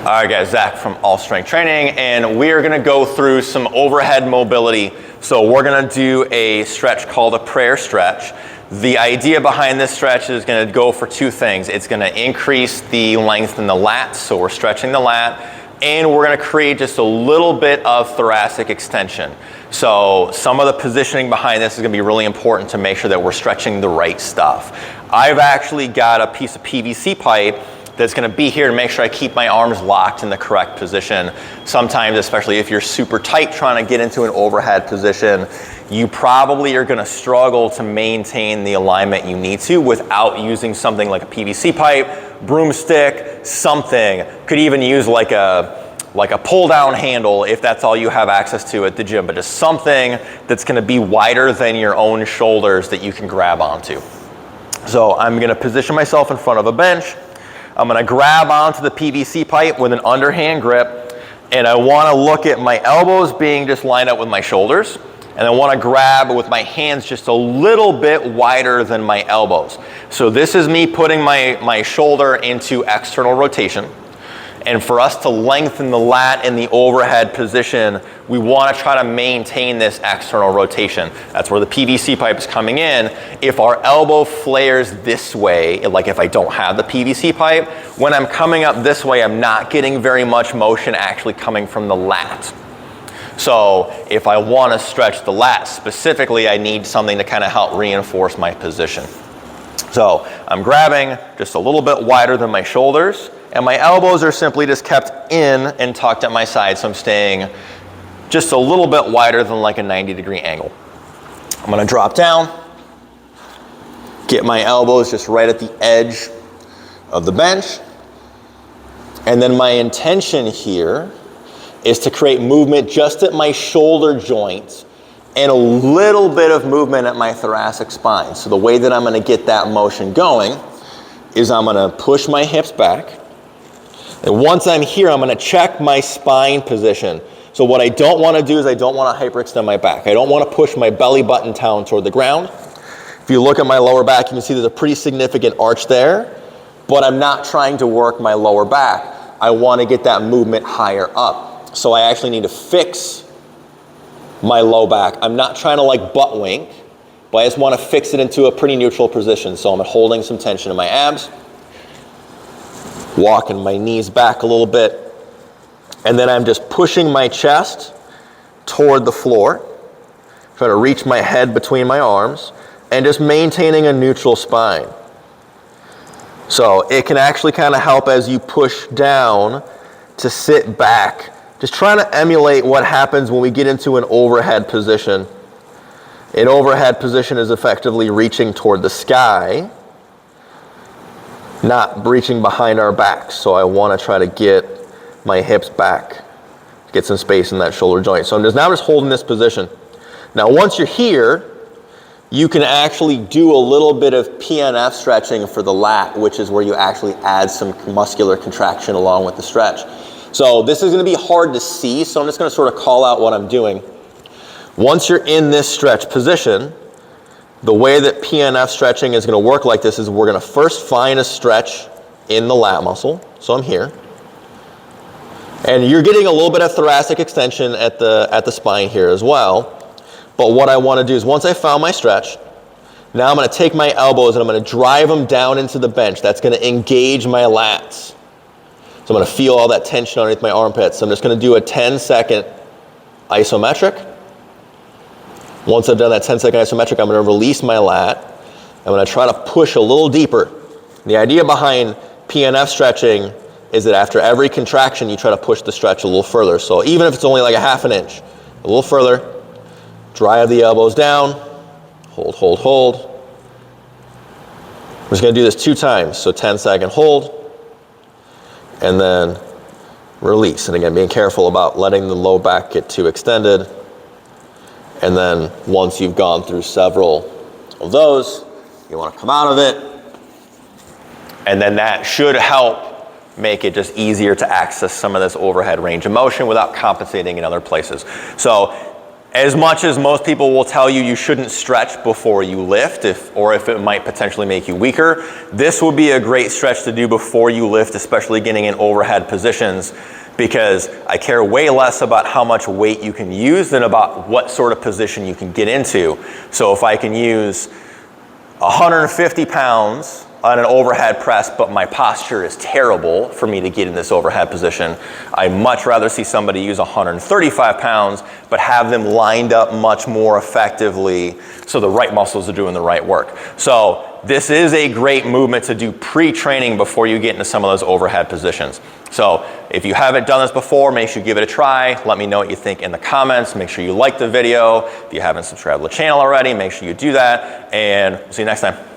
All right guys, Zach from All Strength Training, and we are gonna go through some overhead mobility. So we're gonna do a stretch called a prayer stretch. The idea behind this stretch is gonna go for two things. It's gonna increase the length in the lats, so we're stretching the lat, and we're gonna create just a little bit of thoracic extension. So some of the positioning behind this is gonna be really important to make sure that we're stretching the right stuff. I've actually got a piece of PVC pipe that's gonna be here to make sure I keep my arms locked in the correct position. Sometimes, especially if you're super tight trying to get into an overhead position, you probably are gonna struggle to maintain the alignment you need to without using something like a PVC pipe, broomstick, something. Could even use like a pull down handle if that's all you have access to at the gym, but just something that's gonna be wider than your own shoulders that you can grab onto. So I'm gonna position myself in front of a bench. I'm gonna grab onto the PVC pipe with an underhand grip, and I wanna look at my elbows being just lined up with my shoulders, and I wanna grab with my hands just a little bit wider than my elbows. So this is me putting my shoulder into external rotation. And for us to lengthen the lat in the overhead position, we want to try to maintain this external rotation. That's where the PVC pipe is coming in. If our elbow flares this way, like if I don't have the PVC pipe, when I'm coming up this way, I'm not getting very much motion actually coming from the lat. So if I want to stretch the lat specifically, I need something to kind of help reinforce my position. So I'm grabbing just a little bit wider than my shoulders, and my elbows are simply just kept in and tucked at my side, so I'm staying just a little bit wider than like a 90-degree angle. I'm gonna drop down, get my elbows just right at the edge of the bench, and then my intention here is to create movement just at my shoulder joints and a little bit of movement at my thoracic spine. So the way that I'm gonna get that motion going is I'm gonna push my hips back, and once I'm here, I'm gonna check my spine position. So what I don't wanna do is I don't wanna hyperextend my back. I don't wanna push my belly button down toward the ground. If you look at my lower back, you can see there's a pretty significant arch there, but I'm not trying to work my lower back. I wanna get that movement higher up. So I actually need to fix my low back. I'm not trying to like butt wink, but I just wanna fix it into a pretty neutral position. So I'm holding some tension in my abs, walking my knees back a little bit, and then I'm just pushing my chest toward the floor, trying to reach my head between my arms, and just maintaining a neutral spine. So it can actually kind of help as you push down to sit back, just trying to emulate what happens when we get into an overhead position. An overhead position is effectively reaching toward the sky, not reaching behind our backs. So I want to try to get my hips back, get some space in that shoulder joint. So I'm just holding this position. Now once you're here, you can actually do a little bit of PNF stretching for the lat, which is where you actually add some muscular contraction along with the stretch. So this is going to be hard to see, so I'm just going to sort of call out what I'm doing. Once you're in this stretch position, the way that PNF stretching is going to work like this is we're going to first find a stretch in the lat muscle. So I'm here. And you're getting a little bit of thoracic extension at the spine here as well. But what I want to do is once I found my stretch, now I'm going to take my elbows and I'm going to drive them down into the bench. That's going to engage my lats. So I'm going to feel all that tension underneath my armpits. So I'm just going to do a 10-second isometric. Once I've done that 10-second isometric, I'm going to release my lat. I'm going to try to push a little deeper. The idea behind PNF stretching is that after every contraction, you try to push the stretch a little further. So even if it's only like a half an inch, a little further, drive the elbows down, hold, hold, hold. I'm just going to do this 2 times. So 10-second hold, and then release. And again, being careful about letting the low back get too extended. And then once you've gone through several of those, you want to come out of it. And then that should help make it just easier to access some of this overhead range of motion without compensating in other places. So As much as most people will tell you you shouldn't stretch before you lift, or if it might potentially make you weaker, this would be a great stretch to do before you lift, especially getting in overhead positions, because I care way less about how much weight you can use than about what sort of position you can get into. So if I can use 150 pounds on an overhead press, but my posture is terrible for me to get in this overhead position, I'd much rather see somebody use 135 pounds, but have them lined up much more effectively so the right muscles are doing the right work. So this is a great movement to do pre-training before you get into some of those overhead positions. So if you haven't done this before, make sure you give it a try. Let me know what you think in the comments. Make sure you like the video. If you haven't subscribed to the channel already, make sure you do that, and we'll see you next time.